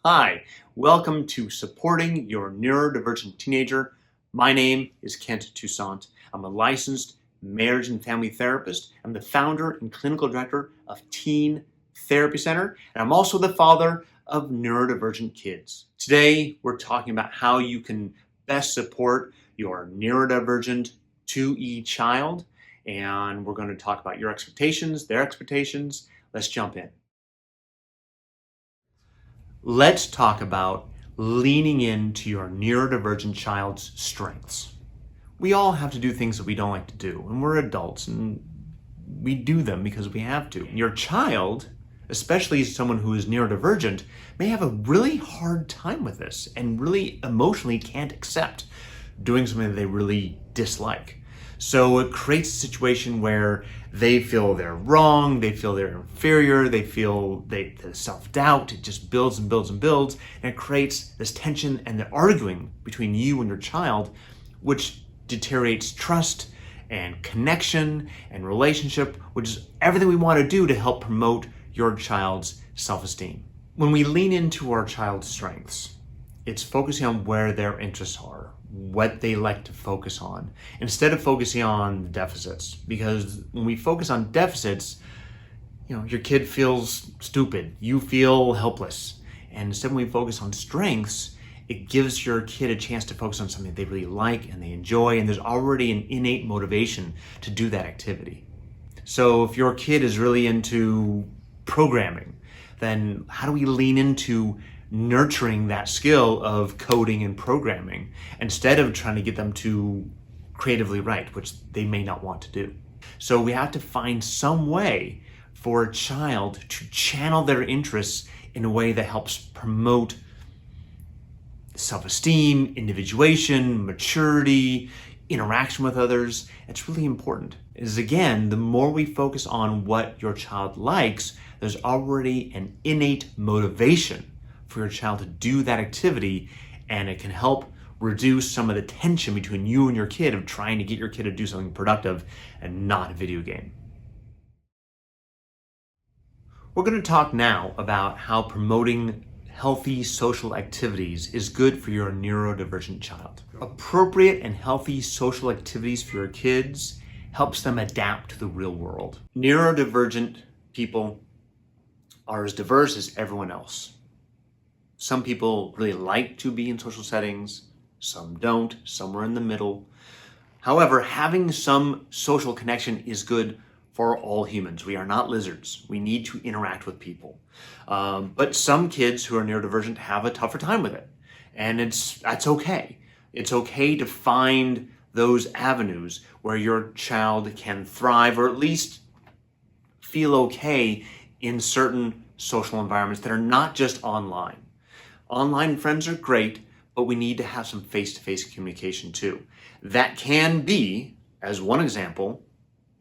Hi, welcome to Supporting Your Neurodivergent Teenager. My name is Kent Toussaint. I'm a licensed marriage and family therapist. I'm the founder and clinical director of Teen Therapy Center, and I'm also the father of neurodivergent kids. Today, we're talking about how you can best support your neurodivergent 2E child, and we're going to talk about your expectations, their expectations. Let's jump in. Let's talk about leaning into your neurodivergent child's strengths. We all have to do things that we don't like to do, and we're adults and we do them because we have to. Your child, especially someone who is neurodivergent, may have a really hard time with this and really emotionally can't accept doing something that they really dislike. So it creates a situation where they feel they're wrong, they feel they're inferior, they feel the self-doubt, it just builds and builds and builds, and it creates this tension and the arguing between you and your child, which deteriorates trust and connection and relationship, which is everything we want to do to help promote your child's self-esteem. When we lean into our child's strengths, it's focusing on where their interests are, what they like to focus on, instead of focusing on the deficits. Because when we focus on deficits, your kid feels stupid, you feel helpless. And instead when we focus on strengths, it gives your kid a chance to focus on something they really like and they enjoy, and there's already an innate motivation to do that activity. So if your kid is really into programming, then how do we lean into nurturing that skill of coding and programming instead of trying to get them to creatively write, which they may not want to do? So we have to find some way for a child to channel their interests in a way that helps promote self-esteem, individuation, maturity, interaction with others. It's really important. Again, the more we focus on what your child likes, there's already an innate motivation for your child to do that activity, and it can help reduce some of the tension between you and your kid of trying to get your kid to do something productive and not a video game. We're going to talk now about how promoting healthy social activities is good for your neurodivergent child. Appropriate and healthy social activities for your kids helps them adapt to the real world. Neurodivergent people are as diverse as everyone else. Some people really like to be in social settings, some don't, some are in the middle. However, having some social connection is good for all humans. We are not lizards. We need to interact with people. But some kids who are neurodivergent have a tougher time with it. And that's okay. It's okay to find those avenues where your child can thrive or at least feel okay in certain social environments that are not just online. Online friends are great, but we need to have some face-to-face communication too. That can be, as one example,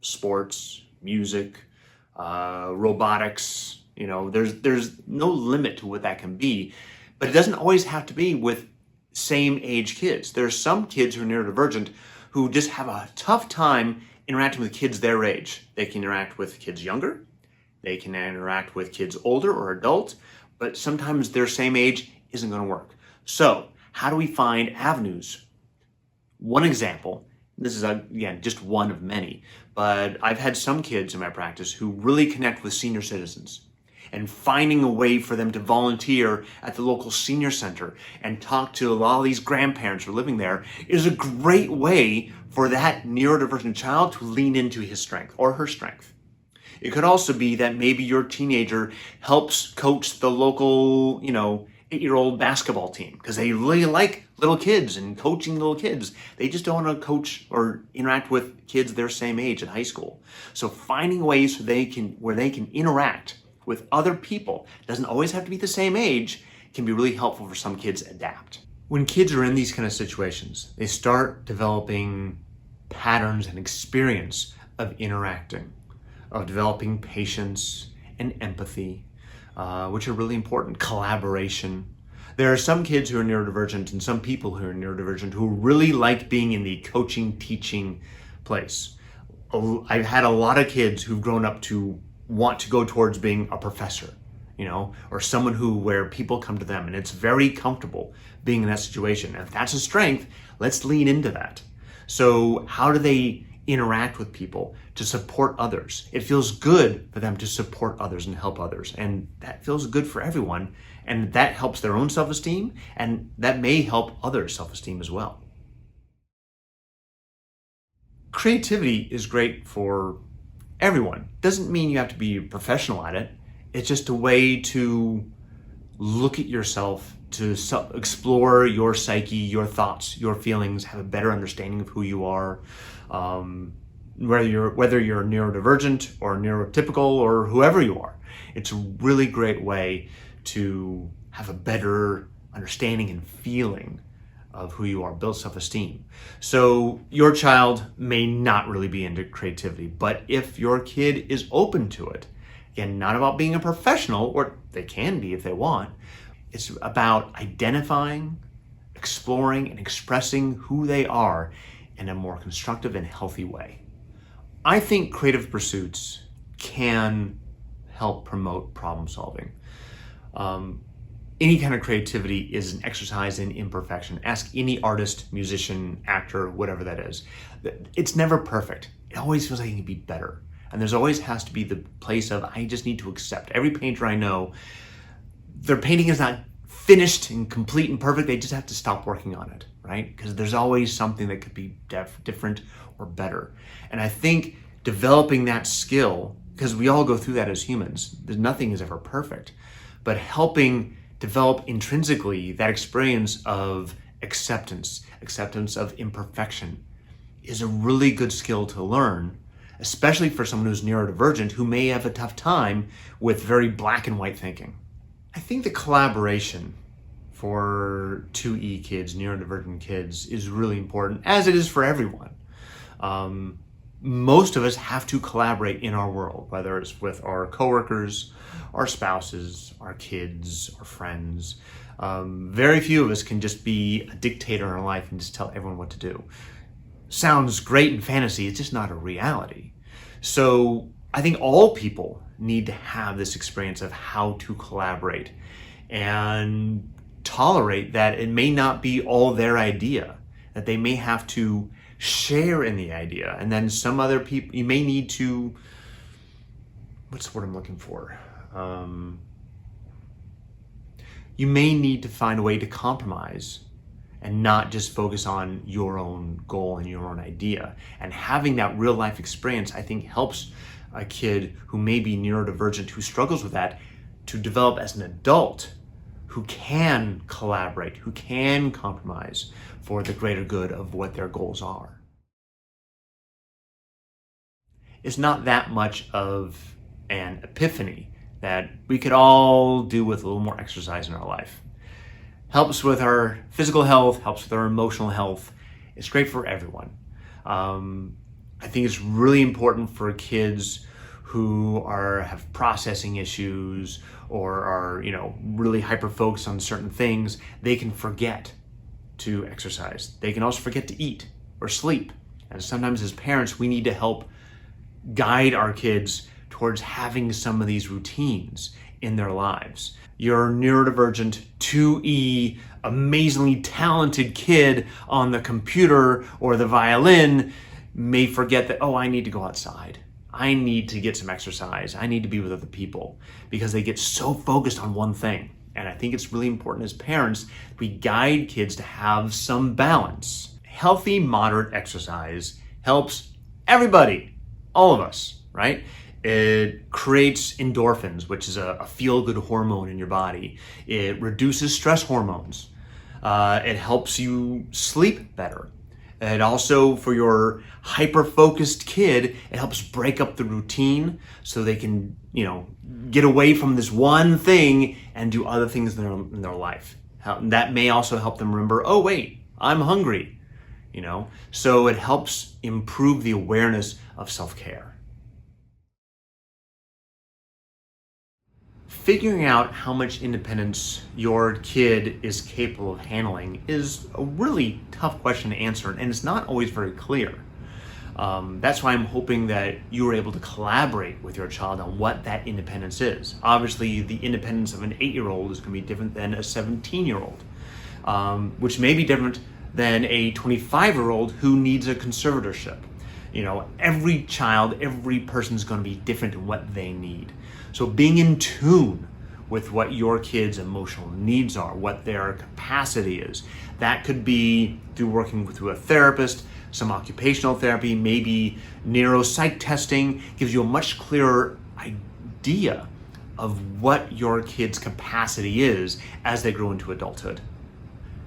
sports, music, robotics. There's no limit to what that can be, but it doesn't always have to be with same age kids. There are some kids who are neurodivergent who just have a tough time interacting with kids their age. They can interact with kids younger, they can interact with kids older or adult, but sometimes their same age isn't going to work. So how do we find avenues? One example, this is again just one of many, but I've had some kids in my practice who really connect with senior citizens, and finding a way for them to volunteer at the local senior center and talk to a lot of these grandparents who are living there is a great way for that neurodivergent child to lean into his strength or her strength. It could also be that maybe your teenager helps coach the local, 8-year-old basketball team because they really like little kids and coaching little kids. They just don't want to coach or interact with kids their same age in high school. So finding ways where they can interact with other people, doesn't always have to be the same age, can be really helpful for some kids adapt. When kids are in these kind of situations, they start developing patterns and experience of interacting, of developing patience and empathy, which are really important. Collaboration. There are some kids who are neurodivergent and some people who are neurodivergent who really like being in the coaching, teaching place. I've had a lot of kids who've grown up to want to go towards being a professor or someone where people come to them and it's very comfortable being in that situation. And if that's a strength, let's lean into that. So how do they interact with people to support others? It feels good for them to support others and help others. And that feels good for everyone. And that helps their own self-esteem, and that may help others' self-esteem as well. Creativity is great for everyone. Doesn't mean you have to be a professional at it. It's just a way to look at yourself, to explore your psyche, your thoughts, your feelings, have a better understanding of who you are. Whether you're neurodivergent or neurotypical or whoever you are, it's a really great way to have a better understanding and feeling of who you are, build self-esteem. So your child may not really be into creativity, but if your kid is open to it, again, not about being a professional, or they can be if they want, it's about identifying, exploring, and expressing who they are in a more constructive and healthy way. I think creative pursuits can help promote problem solving. Any kind of creativity is an exercise in imperfection. Ask any artist, musician, actor, whatever that is. It's never perfect. It always feels like it can be better. And there's always has to be the place of, I just need to accept. Every painter I know, their painting is not finished and complete and perfect. They just have to stop working on it, right? Because there's always something that could be different or better. And I think developing that skill, because we all go through that as humans, nothing is ever perfect, but helping develop intrinsically that experience of acceptance of imperfection is a really good skill to learn, especially for someone who's neurodivergent who may have a tough time with very black and white thinking. I think the collaboration for 2E kids, neurodivergent kids, is really important, as it is for everyone. Most of us have to collaborate in our world, whether it's with our coworkers, our spouses, our kids, our friends. Very few of us can just be a dictator in our life and just tell everyone what to do. Sounds great in fantasy, it's just not a reality. So I think all people need to have this experience of how to collaborate and tolerate that it may not be all their idea, that they may have to share in the idea. And then some other people, you may need to, what's the word I'm looking for? You may need to find a way to compromise and not just focus on your own goal and your own idea. And having that real life experience, I think, helps a kid who may be neurodivergent, who struggles with that, to develop as an adult who can collaborate, who can compromise for the greater good of what their goals are. It's not that much of an epiphany that we could all do with a little more exercise in our life. Helps with our physical health, helps with our emotional health. It's great for everyone. I think it's really important for kids who have processing issues or are, really hyper-focused on certain things. They can forget to exercise. They can also forget to eat or sleep. And sometimes as parents, we need to help guide our kids towards having some of these routines in their lives. Your neurodivergent 2E, amazingly talented kid on the computer or the violin may forget that, I need to go outside. I need to get some exercise. I need to be with other people, because they get so focused on one thing. And I think it's really important as parents, we guide kids to have some balance. Healthy, moderate exercise helps everybody, all of us, right? It creates endorphins, which is a feel-good hormone in your body. It reduces stress hormones. It helps you sleep better. And also for your hyper-focused kid, it helps break up the routine so they can, get away from this one thing and do other things in their life. That may also help them remember, I'm hungry, So it helps improve the awareness of self-care. Figuring out how much independence your kid is capable of handling is a really tough question to answer, and it's not always very clear. That's why I'm hoping that you are able to collaborate with your child on what that independence is. Obviously, the independence of an 8-year-old is going to be different than a 17-year-old, which may be different than a 25-year-old who needs a conservatorship. Every child, every person is going to be different in what they need. So being in tune with what your kids' emotional needs are, what their capacity is, that could be through working with a therapist, some occupational therapy, maybe neuropsych testing gives you a much clearer idea of what your kid's capacity is as they grow into adulthood.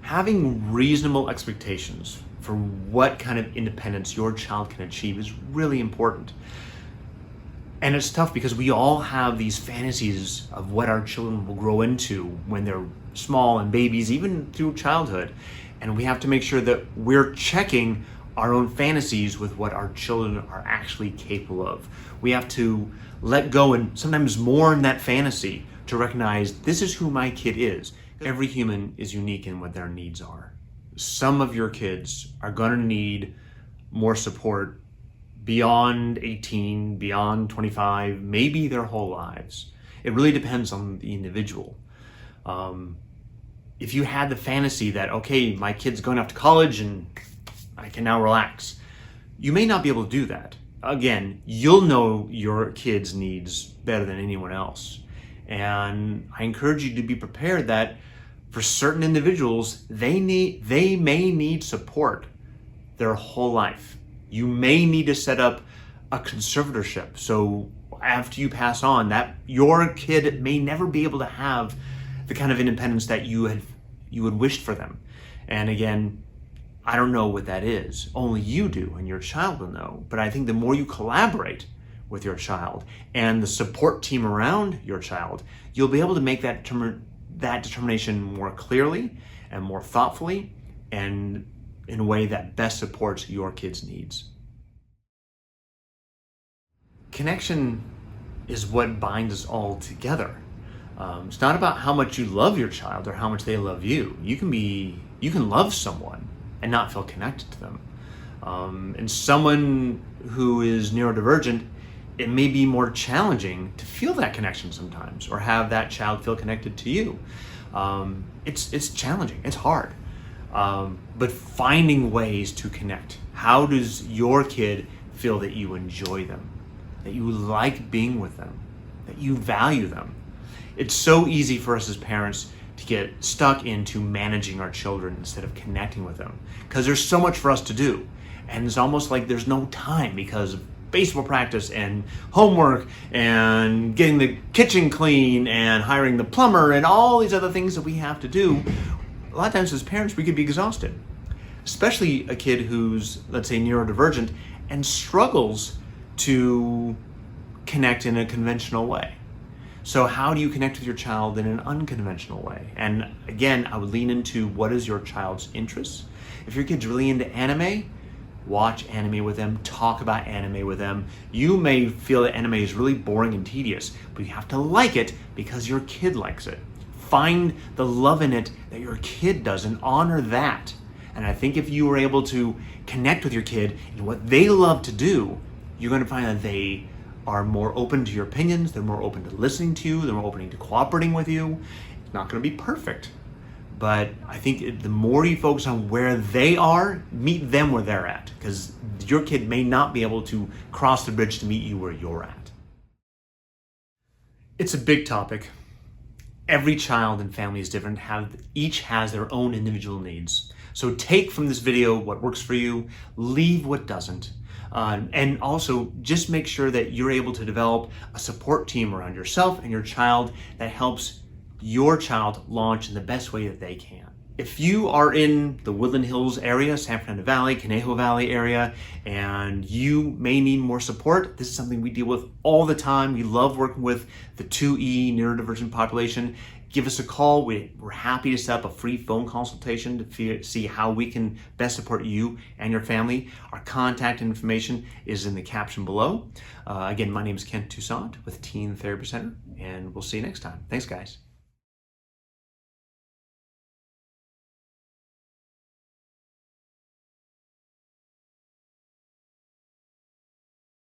Having reasonable expectations for what kind of independence your child can achieve is really important. And it's tough because we all have these fantasies of what our children will grow into when they're small and babies, even through childhood. And we have to make sure that we're checking our own fantasies with what our children are actually capable of. We have to let go and sometimes mourn that fantasy to recognize this is who my kid is. Every human is unique in what their needs are. Some of your kids are going to need more support beyond 18, beyond 25, maybe their whole lives. It really depends on the individual. If you had the fantasy that, okay, my kid's going off to college and I can now relax, you may not be able to do that. Again, you'll know your kid's needs better than anyone else. And I encourage you to be prepared that for certain individuals, they may need support their whole life. You may need to set up a conservatorship. So after you pass on, that your kid may never be able to have the kind of independence that you had wished for them. And again, I don't know what that is. Only you do, and your child will know. But I think the more you collaborate with your child and the support team around your child, you'll be able to make that determination more clearly and more thoughtfully and in a way that best supports your kid's needs. Connection is what binds us all together. It's not about how much you love your child or how much they love you. You can love someone and not feel connected to them. And someone who is neurodivergent, it may be more challenging to feel that connection sometimes or have that child feel connected to you. It's challenging, it's hard. But finding ways to connect. How does your kid feel that you enjoy them, that you like being with them, that you value them? It's so easy for us as parents to get stuck into managing our children instead of connecting with them because there's so much for us to do. And it's almost like there's no time because of baseball practice and homework and getting the kitchen clean and hiring the plumber and all these other things that we have to do. A lot of times as parents, we could be exhausted, especially a kid who's, let's say, neurodivergent and struggles to connect in a conventional way. So how do you connect with your child in an unconventional way? And again, I would lean into what is your child's interests. If your kid's really into anime, watch anime with them, talk about anime with them. You may feel that anime is really boring and tedious, but you have to like it because your kid likes it. Find the love in it that your kid does and honor that. And I think if you were able to connect with your kid in what they love to do, you're going to find that they are more open to your opinions, they're more open to listening to you, they're more open to cooperating with you. It's not going to be perfect, but I think the more you focus on where they are, meet them where they're at, because your kid may not be able to cross the bridge to meet you where you're at. It's a big topic. Every child and family is different, each has their own individual needs. So take from this video what works for you, leave what doesn't. And also just make sure that you're able to develop a support team around yourself and your child that helps your child launch in the best way that they can. If you are in the Woodland Hills area, San Fernando Valley, Conejo Valley area, and you may need more support, this is something we deal with all the time. We love working with the 2E neurodivergent population. Give us a call. We're happy to set up a free phone consultation to see how we can best support you and your family. Our contact information is in the caption below. Again, my name is Kent Toussaint with Teen Therapy Center, and we'll see you next time. Thanks, guys.